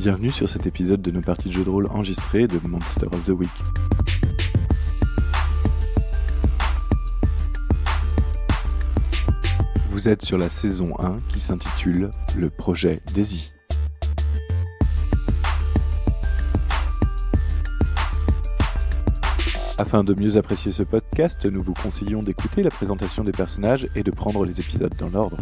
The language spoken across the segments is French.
Bienvenue sur cet épisode de nos parties de jeux de rôle enregistrées de Monster of the Week. Vous êtes sur la saison 1 qui s'intitule « Le projet Daisy ». Afin de mieux apprécier ce podcast, nous vous conseillons d'écouter la présentation des personnages et de prendre les épisodes dans l'ordre.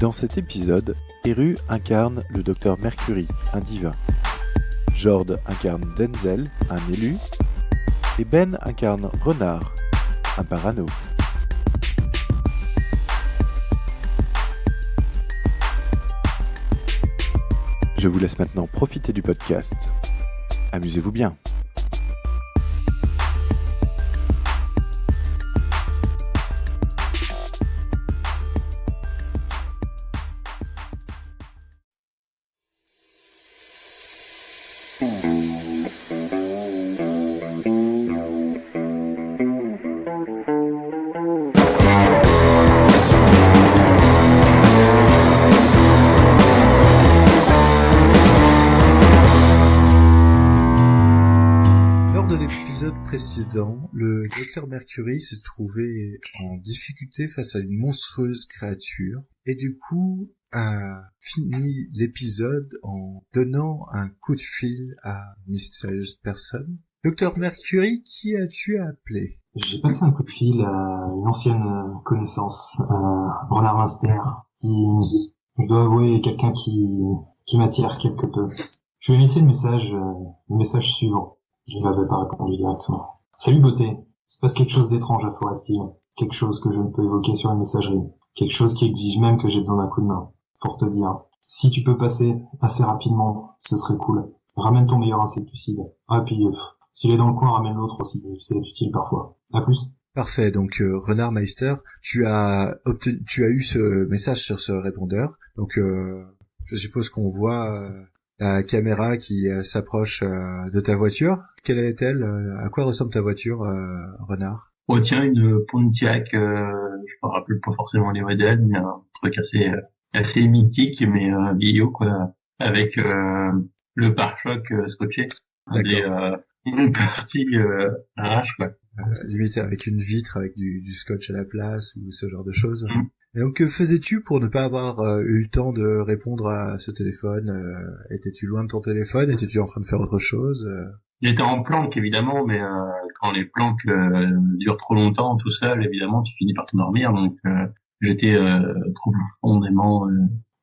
Dans cet épisode, Eru incarne le Docteur Mercury, un divin. Jord incarne Denzel, un élu. Et Ben incarne Renard, un parano. Je vous laisse maintenant profiter du podcast. Amusez-vous bien. Précédent, le Docteur Mercury s'est trouvé en difficulté face à une monstrueuse créature et du coup a fini l'épisode en donnant un coup de fil à une mystérieuse personne. Docteur Mercury, qui as-tu appelé? J'ai passé un coup de fil à une ancienne connaissance, Renard Minster, qui, je dois avouer, est quelqu'un qui m'attire quelque peu. Je lui ai laissé le message suivant. Il m'avait pas répondu directement. Salut beauté, il se passe quelque chose d'étrange à Forest Hill. Quelque chose que je ne peux évoquer sur une messagerie. Quelque chose qui exige même que j'ai besoin d'un coup de main. Pour te dire, si tu peux passer assez rapidement, ce serait cool. Ramène ton meilleur insecticide. Ah puis, s'il est dans le coin, ramène l'autre aussi. C'est utile parfois. À plus. Parfait, donc Renard Meister, tu as eu ce message sur ce répondeur. Donc je suppose qu'on voit la caméra qui s'approche de ta voiture. Quelle est-elle? À quoi ressemble ta voiture, Renard? Oh tiens, une Pontiac, je me rappelle pas forcément les modèles, mais un truc assez mythique, mais vieillot quoi, avec le pare-choc scotché. Une partie arrache quoi. Limite avec une vitre avec du scotch à la place ou ce genre de choses. Et donc, que faisais-tu pour ne pas avoir eu le temps de répondre à ce téléphone? Étais-tu loin de ton téléphone? Étais-tu en train de faire autre chose? J'étais en planque, évidemment, mais quand les planques durent trop longtemps tout seul, évidemment, tu finis par t'endormir. Donc, j'étais profondément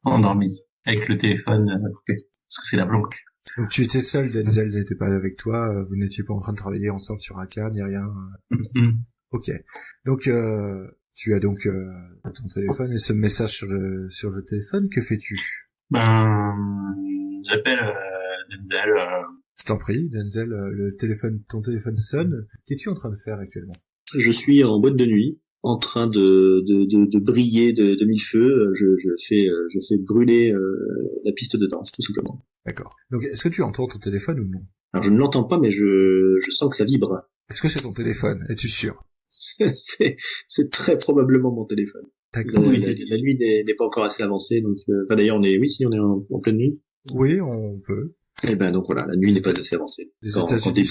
endormi, avec le téléphone coupé, parce que c'est la planque. Donc, tu étais seul, Denzel n'était pas avec toi, vous n'étiez pas en train de travailler ensemble sur un cas, ni rien. Ok. Donc, tu as donc ton téléphone et ce message sur le téléphone, que fais-tu? J'appelle Denzel. Je t'en prie, Denzel, ton téléphone sonne. Qu'es-tu en train de faire actuellement? Je suis en boîte de nuit, en train de briller de mille feux. Je fais brûler la piste de danse, tout simplement. D'accord. Donc, est-ce que tu entends ton téléphone ou non? Alors, je ne l'entends pas, mais je sens que ça vibre. Est-ce que c'est ton téléphone? Es-tu sûr? c'est très probablement mon téléphone. D'accord. La nuit n'est pas encore assez avancée, donc d'ailleurs on est en pleine nuit. Oui, on peut. Et ben donc voilà, la nuit n'est pas assez avancée. Les États-Unis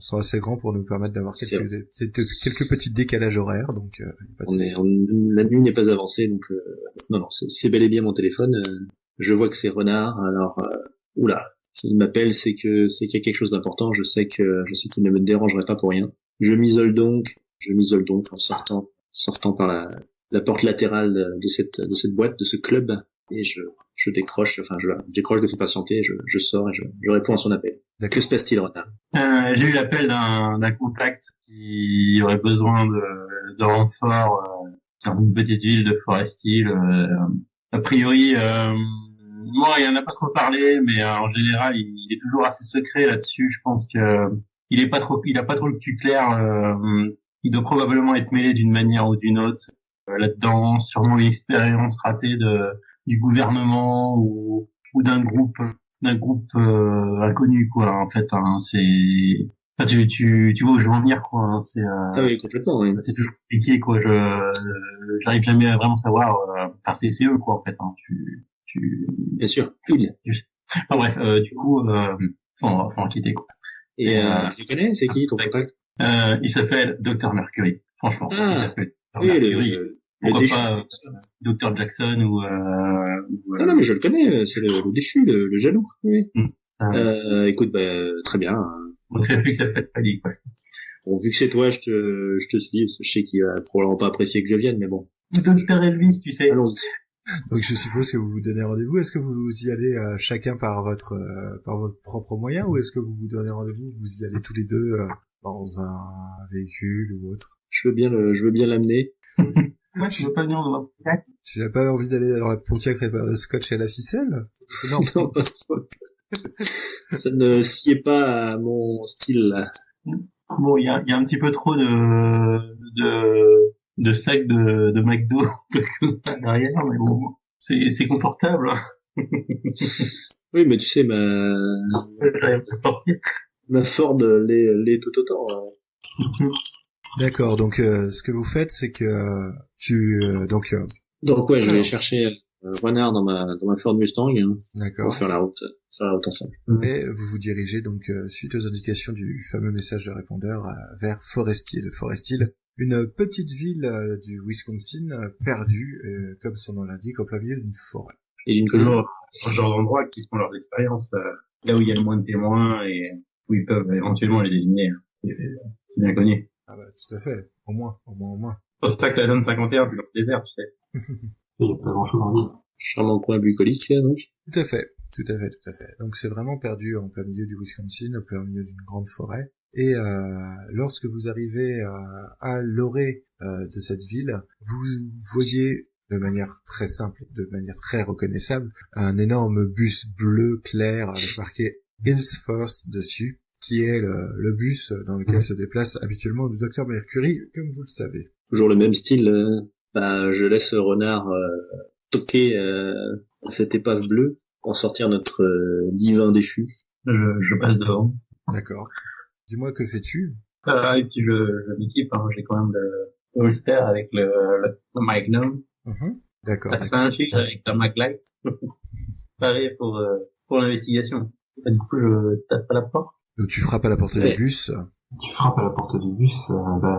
sont assez grands pour nous permettre d'avoir quelques petits décalages horaires, donc pas de souci. La nuit n'est pas avancée, donc non, c'est bel et bien mon téléphone. Je vois que c'est Renard, alors oula, s'il m'appelle, c'est qu'il y a quelque chose d'important. Je sais qu'il ne me dérangerait pas pour rien. Je m'isole donc en sortant par la porte latérale de cette boîte, de ce club, et je décroche, je décroche de fais patienter, je sors et je réponds à son appel. Que se passe-t-il, Renard? J'ai eu l'appel d'un contact qui aurait besoin de renfort dans une petite ville de Forest Hill. A priori, moi, il en a pas trop parlé, mais en général, il est toujours assez secret là-dessus. Je pense que il a pas trop le cul clair. Il doit probablement être mêlé d'une manière ou d'une autre là-dedans, sûrement une expérience ratée du gouvernement ou d'un groupe inconnu quoi. En fait, c'est Enfin, tu vois où je veux en venir, quoi. Hein, Ah oui, complètement, oui. c'est toujours compliqué, quoi. J'arrive jamais à vraiment savoir. Enfin, c'est eux, quoi, en fait. Hein. Bien sûr, il. Enfin, bref, du coup, faut enquêter, quoi. Et tu les connais? C'est qui ton contact? Il s'appelle Dr Mercury. Franchement, il Ah, s'appelle Dr oui, Mercury. le Pourquoi déchu. pas Dr Jackson ou Ah non, mais je le connais, c'est le déchu, le jaloux. Oui. Écoute, bah, très bien. Donc c'est plus que ça fait pas dit, quoi. Bon, vu que c'est toi, je te suis, parce que je sais qu'il va probablement pas apprécier que je vienne, mais bon. Dr Elvis, tu sais. Allons-y. Donc je suppose que vous vous donnez rendez-vous. Est-ce que vous y allez chacun par votre propre moyen, ou est-ce que vous vous donnez rendez-vous, vous y allez tous les deux dans un véhicule ou autre? Je veux bien l'amener. Moi, tu veux pas venir dans ma plaque? Tu n'as pas envie d'aller dans la Pontiac scotch et à la ficelle? Non. Non, ça ne sied pas à mon style, là. Bon, il y a un petit peu trop de sacs de McDo derrière, mais bon, c'est confortable. Hein. Oui, mais tu sais, ma Ford l'est tout autant. Hein. D'accord. Donc ce que vous faites, c'est que donc ouais, je vais chercher Renard dans ma Ford Mustang, hein, d'accord. pour faire la route ensemble. Et vous vous dirigez donc suite aux indications du fameux message de répondeur vers Forest Hill. Forest Hill, une petite ville du Wisconsin perdue, comme son nom l'indique, au plein milieu d'une forêt. Et d'une colline. Toujours ce genre d'endroits qui font leurs expériences là où il y a le moins de témoins et où ils peuvent éventuellement les éliminer. C'est bien connu. Ah bah tout à fait, au moins. C'est pour ça que la zone 51, c'est dans le désert, tu sais. Il y a pas grand chose en ville. Charmant coin bucolique, donc. Tout à fait. Donc c'est vraiment perdu en plein milieu du Wisconsin, au plein milieu d'une grande forêt. Et lorsque vous arrivez à l'orée de cette ville, vous voyez de manière très simple, de manière très reconnaissable, un énorme bus bleu clair avec marqué Hills First dessus, qui est le bus dans lequel se déplace habituellement le Dr Mercury, comme vous le savez. Toujours le même style. Je laisse Renard toquer à cette épave bleue pour sortir notre divin déchu. Je passe devant. D'accord. Dis-moi, que fais-tu? Et puis je m'équipe, hein. J'ai quand même le holster avec le Magnum. D'accord. La Saint-Chic avec ta MacLight. Pareil pour l'investigation. Et du coup, je tape à la porte. Donc tu frappes à la porte du bus. Tu frappes à la porte du bus.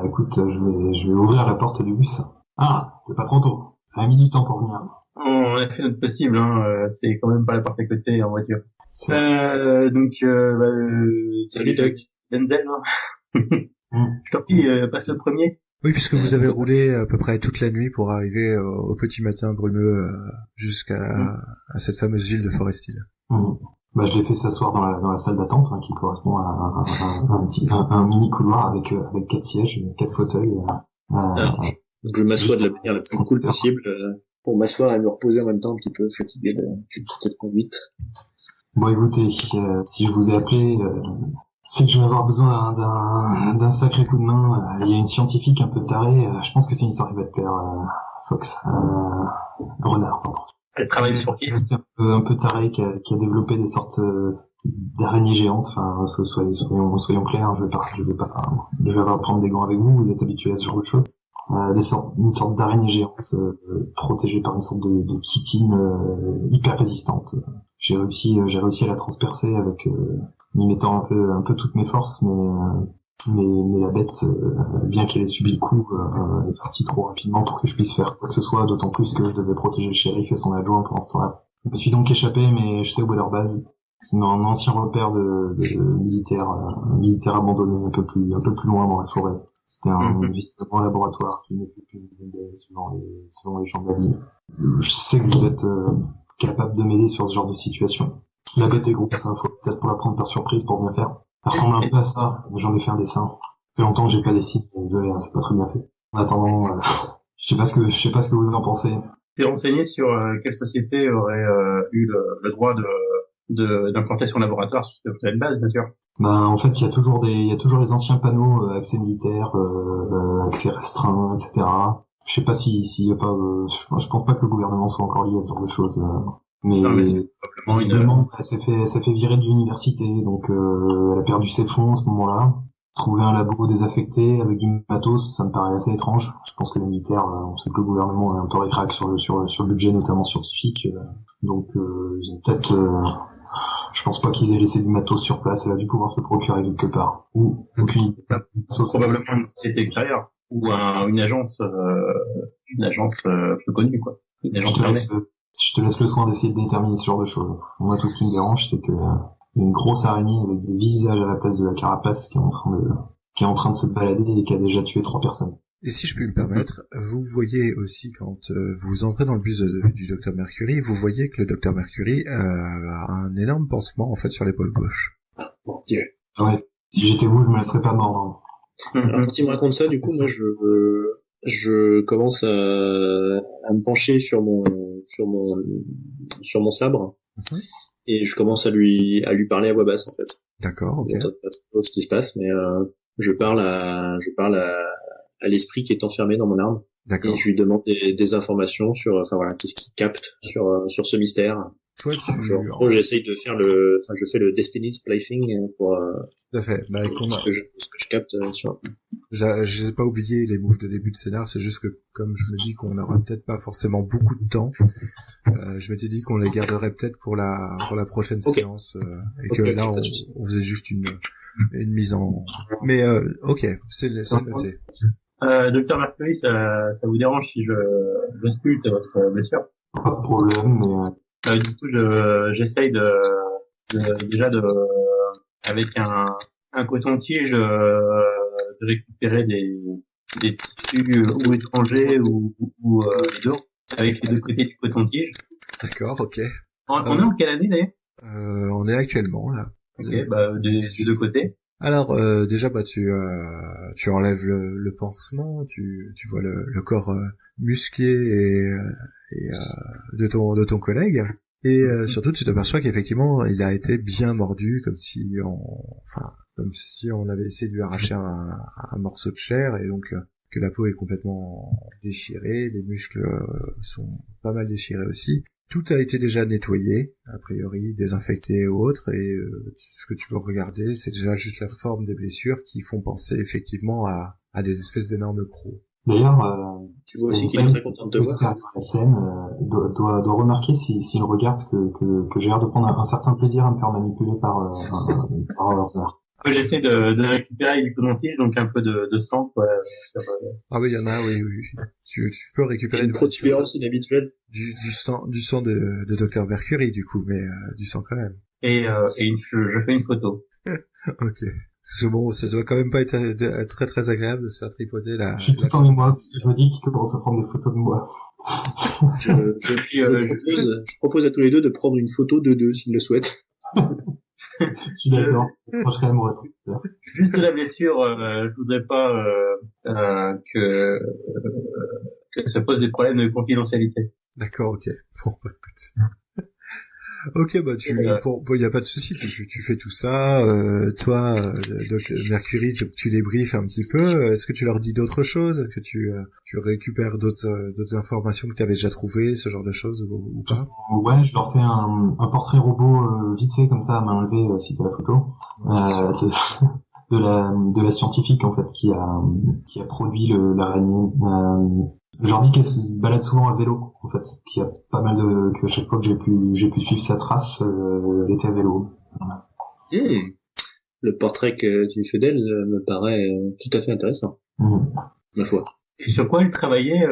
Écoute, je vais ouvrir la porte du bus. Ah, c'est pas trop tôt. 1 minute temps pour venir. On a fait notre possible, hein. C'est quand même pas la porte à côté en voiture. Salut Doc. Denzel, hein. Je t'en prie, passe le premier. Oui, puisque vous avez roulé à peu près toute la nuit pour arriver au petit matin brumeux jusqu'à cette fameuse ville de Forest Hill. Je l'ai fait s'asseoir dans la salle d'attente, hein, qui correspond à un mini couloir avec 4 sièges, 4 fauteuils. Donc je m'assois de la manière la plus cool possible pour m'asseoir et me reposer en même temps un petit peu fatigué de toute cette conduite. Bon, écoutez, si je vous ai appelé, c'est que je vais avoir besoin d'un sacré coup de main. Il y a une scientifique un peu tarée, je pense que c'est une histoire qui va te plaire, Fox. Renard, pardon. Elle travaille sur qui? Un peu taré qui a développé des sortes d'araignées géantes. Enfin, soyons clairs, je vais pas prendre des gants avec vous. Vous êtes habitués à ce genre de choses. Une sorte d'araignée géante protégée par une sorte de chitine hyper résistante. J'ai réussi à la transpercer avec y mettant un peu toutes mes forces, mais la bête, bien qu'elle ait subi le coup, est partie trop rapidement pour que je puisse faire quoi que ce soit, d'autant plus que je devais protéger le shérif et son adjoint pendant ce temps-là. Je me suis donc échappé, mais je sais où est leur base. C'est un ancien repère de militaires abandonnés un peu plus loin dans la forêt. C'était un laboratoire qui n'est plus selon les gens de la ville. Je sais que vous êtes capable de m'aider sur ce genre de situation. La bête est grosse, hein, faut peut-être pour la prendre par surprise pour bien faire. Elle ressemble un peu à ça, mais j'en ai fait un dessin. Ça fait longtemps que j'ai pas dessiné, désolé, hein, c'est pas très bien fait. En attendant, je sais pas ce que vous en pensez. T'es renseigné sur quelle société aurait eu le droit d'implantation laboratoire sur cette base, bien sûr. En fait, il y a toujours les anciens panneaux accès militaire, accès restreint, etc. Je sais pas s'il y a pas, je pense pas que le gouvernement soit encore lié à ce genre de choses. Mais c'est elle s'est fait virer de l'université, donc elle a perdu ses fonds à ce moment-là. Trouver un labo désaffecté avec du matos, ça me paraît assez étrange. Je pense que les militaires, on sait que le gouvernement est un peu récrac sur le budget, notamment scientifique. Donc, ils ont peut-être... je pense pas qu'ils aient laissé du matos sur place. Elle a dû pouvoir se le procurer quelque part. Ou puis... Probablement une société extérieure. Ou une agence peu connue, quoi. Une agence fermée. Je te laisse le soin d'essayer de déterminer ce genre de choses. Moi, tout ce qui me dérange, c'est que y a une grosse araignée avec des visages à la place de la carapace qui est en train de se balader et qui a déjà tué 3 personnes. Et si je puis me permettre, vous voyez aussi quand vous entrez dans le bus du docteur Mercury, vous voyez que le docteur Mercury a un énorme pansement en fait sur l'épaule gauche. Mon Dieu. Ouais. Si j'étais vous, je me laisserais pas mordre. Alors, quand il me raconte ça, du coup, moi, je commence à me pencher sur mon sabre. Et je commence à lui parler à voix basse, en fait. D'accord, ok. Je n'entends pas trop ce qui se passe, mais je parle à l'esprit qui est enfermé dans mon arme. D'accord. Et je lui demande des informations sur, qu'est-ce qu'il capte sur ce mystère. Toi, En gros, j'essaye de faire je fais le Destiny's Plaything pour tout à fait. Bah, ce que je capte sur. Je n'ai pas oublié les moves de début de scénar, c'est juste que comme je me dis qu'on n'aura peut-être pas forcément beaucoup de temps, je m'étais dit qu'on les garderait peut-être pour la prochaine séance et que là on faisait juste une mise en. Mais ok, c'est noté. Docteur Mercury, ça vous dérange si je sculpte votre blessure? Pas de problème, mais... Du coup, j'essaye avec un coton-tige, de récupérer des tissus ou étrangers ou les deux, avec les deux côtés du coton-tige. D'accord, ok. On est en quelle année d'ailleurs? On est actuellement là. Ok, des deux côtés. Alors déjà tu enlèves le pansement, tu vois le corps musclé et de ton collègue et surtout tu t'aperçois qu'effectivement il a été bien mordu comme si on avait essayé de lui arracher un morceau de chair et donc que la peau est complètement déchirée, les muscles sont pas mal déchirés aussi. Tout a été déjà nettoyé, a priori, désinfecté ou autre, et ce que tu peux regarder, c'est déjà juste la forme des blessures qui font penser effectivement à des espèces d'énormes crocs. D'ailleurs, tu vois aussi qu'il est très content de te voir. La scène doit remarquer s'il regarde que j'ai l'air de prendre un certain plaisir à me faire manipuler par Herzard. J'essaie de récupérer du coton-tige, donc un peu de sang, quoi. Ah oui, il y en a, oui. Tu peux récupérer une protuberance inhabituelle. Du sang de Dr Mercury, du coup, mais du sang quand même. Et je fais une photo. Ok. Parce que bon, ça doit quand même pas être très très agréable de se faire tripoter la... Je suis tout en émoi, parce que je me dis qu'il commence à prendre des photos de moi. Je propose à tous les deux de prendre une photo de deux, s'ils le souhaitent. Je suis d'accord. Moi, je serais amoureux. Juste la blessure, je voudrais pas que ça pose des problèmes de confidentialité. D'accord, ok. Bon, écoute. Ok, y a pas de souci, tu fais tout ça, toi, Docteur Mercury, tu les briefes un petit peu, est-ce que tu leur dis d'autres choses, est-ce que tu récupères d'autres informations que tu avais déjà trouvées, ce genre de choses, ou pas? Ouais, je leur fais un portrait robot, vite fait, comme ça, à main levée, si t'as la photo, de la scientifique, en fait, qui a produit l'araignée, je leur dis qu'elle se balade souvent à vélo, en fait, qu'il y a pas mal que à chaque fois que j'ai pu suivre sa trace, elle était à vélo. Voilà. Le portrait que tu fais d'elle me paraît tout à fait intéressant. Ma foi. Et sur quoi elle travaillait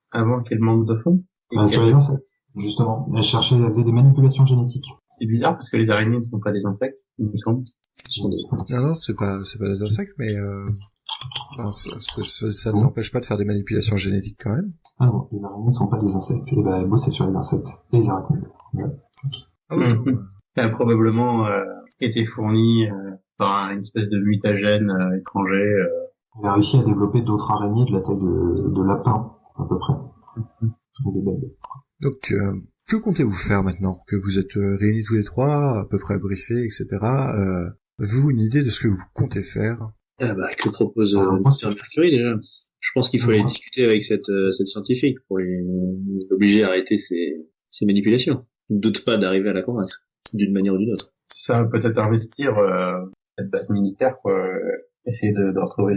avant qu'elle manque de fond? Sur les insectes, justement. Elle faisait des manipulations génétiques. C'est bizarre parce que les araignées ne sont pas des insectes, il me semble. Non, c'est pas des insectes, mais ça ne l'empêche pas de faire des manipulations génétiques quand même. Ah non, les araignées ne sont pas des insectes. Et elle bossait sur les insectes et les arachnides. Ouais. Ah oui. Ça a probablement été fourni par une espèce de mutagène étranger. Elle a réussi à développer d'autres araignées de la taille de lapin, à peu près. Des belles. Donc, que comptez-vous faire maintenant que vous êtes réunis tous les trois, à peu près briefés, etc. Avez-vous une idée de ce que vous comptez faire? Que propose Dr Mercury déjà? Je pense qu'il faut aller discuter avec cette scientifique pour l'obliger à arrêter ses manipulations. Ne doute pas d'arriver à la convaincre, d'une manière ou d'une autre. Ça va peut-être investir cette base militaire, quoi, essayer de retrouver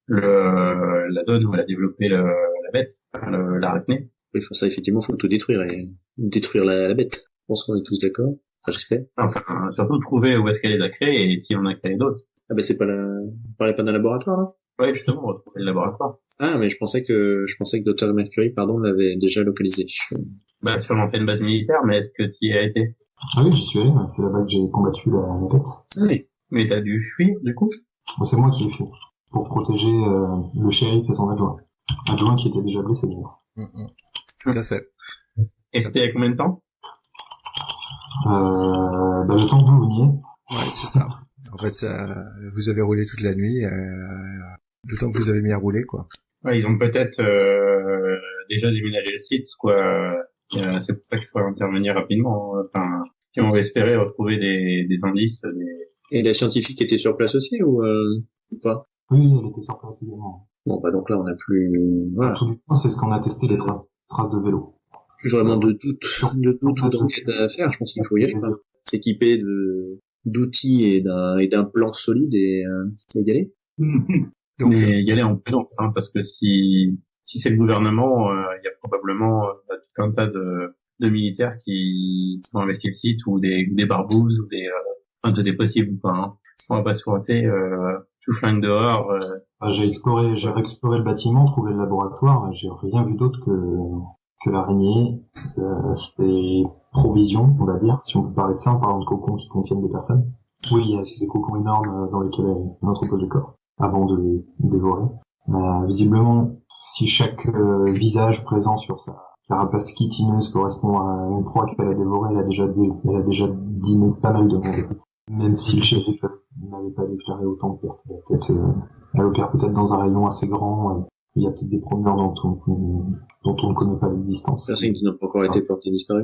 la zone où elle a développé la bête, enfin, l'arachné. Oui, ça, effectivement, faut tout détruire et détruire la bête. Je pense qu'on est tous d'accord. Enfin, j'espère. Enfin, surtout trouver où est-ce qu'elle les a créés et si on a créé d'autres. Ah ben, on parlait pas d'un laboratoire, là? Ouais, justement, retrouver le laboratoire. Ah, mais je pensais que Dr. Mercury, l'avait déjà localisé. Bah, sûrement fait une base militaire, mais est-ce que tu y as été? Ah oui, j'y suis allé, c'est là-bas que j'ai combattu la bête. Oui. Mais t'as dû fuir, du coup? Bon, c'est moi qui l'ai fait, pour protéger le shérif et son adjoint. Adjoint qui était déjà blessé, d'ailleurs. Tout à fait. Et c'était il y a combien de temps? Le temps que vous veniez. Ouais, c'est ça. En fait, vous avez roulé toute la nuit, le temps que vous avez mis à rouler, quoi. Ouais, ils ont peut-être déjà déménagé le site, quoi. C'est pour ça qu'il faut intervenir rapidement. Enfin, si on veut espérer retrouver des indices. Et la scientifique était sur place aussi ou pas? Oui, elle était sur place également. Bon, bah donc là, on n'a plus... Voilà. Tout du temps, c'est ce qu'on a testé, les traces de vélo. Plus vraiment de doute ou d'enquête à faire. Je pense qu'il faut y aller, quoi. S'équiper d'outils et d'un plan solide et y aller. Donc, mais y aller en prudence, hein, parce que si c'est le gouvernement, il y a probablement tout un tas de militaires qui ont investi le site ou des barbouzes ou enfin, tout est possible, quoi. Hein. On va pas se frotter tout flingue dehors. J'ai réexploré le bâtiment, trouvé le laboratoire, j'ai rien vu d'autre que l'araignée, c'était provisions, on va dire, si on peut parler de ça en parlant de cocons qui contiennent des personnes. Oui, il y a des cocons énormes dans lesquels on entrepose le corps, avant de les dévorer. Visiblement, si chaque visage présent sur sa carapace chitineuse correspond à une proie qu'elle a dévorée, elle a déjà dîné pas mal de monde. Même si le shérif n'avait pas déclaré autant de pertes, elle opère peut-être dans un rayon assez grand. Il y a peut-être des promeneurs dont on ne connaît pas l'existence. Personne qui n'a pas encore été porté disparu.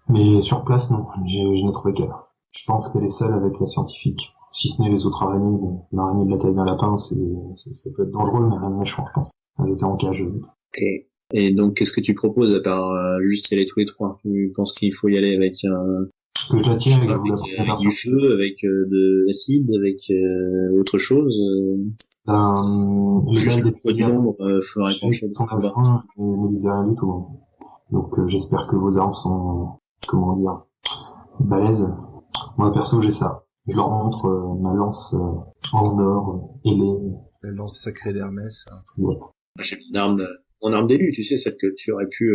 Mais sur place, non, je n'ai trouvé qu'elle. Je pense qu'elle est seule avec la scientifique. Si ce n'est les autres araignées, bon, l'araignée de la taille d'un lapin, ça peut être dangereux, mais rien de méchant, je pense. Elles étaient en cage. Ok. Et donc, qu'est-ce que tu proposes à part juste y aller tous les trois? Tu penses qu'il faut y aller avec Que je la tiens avec du feu, avec de l'acide, avec autre chose juste le poids du nombre ferait grand-chose. Son agent ne disait rien du tout. Donc j'espère que vos armes sont, comment dire, balèzes. Moi perso j'ai ça. Je leur montre ma lance en or ailée. la lance sacrée d'Hermès. Ouais. J'ai mon arme d'élu, tu sais, celle que tu aurais pu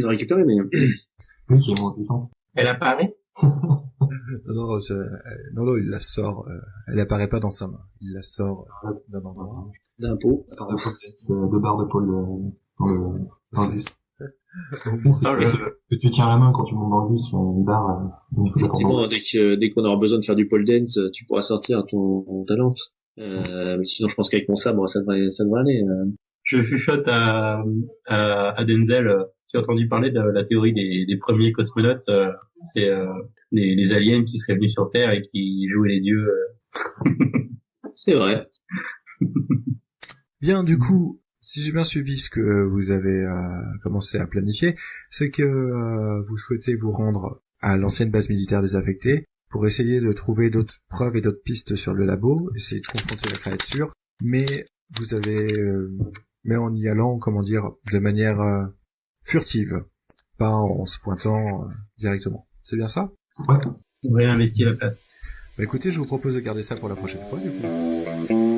récupérer, mais... Oui, qui est moins puissante. Elle apparaît? Non, il la sort. Elle apparaît pas dans sa main. Il la sort d'un endroit. D'un pot. C'est 2 barres de pôle dans le bus. Non, Que tu tiens la main quand tu montes dans le bus, une barre. Effectivement, dès qu'on aura besoin de faire du pole dance, tu pourras sortir ton talent. Mais sinon, je pense qu'avec mon sabre, ça devrait aller. Je chuchote à Denzel, qui a entendu parler de la théorie des premiers cosmonautes. C'est des aliens qui seraient venus sur Terre et qui jouaient les dieux. C'est vrai. Bien, du coup, si j'ai bien suivi ce que vous avez commencé à planifier, c'est que vous souhaitez vous rendre à l'ancienne base militaire désaffectée pour essayer de trouver d'autres preuves et d'autres pistes sur le labo, essayer de confronter la créature, mais vous avez... mais en y allant, comment dire, de manière furtive, pas en se pointant directement. C'est bien ça? Ouais. On réinvestit la place. Bah écoutez, je vous propose de garder ça pour la prochaine fois, du coup.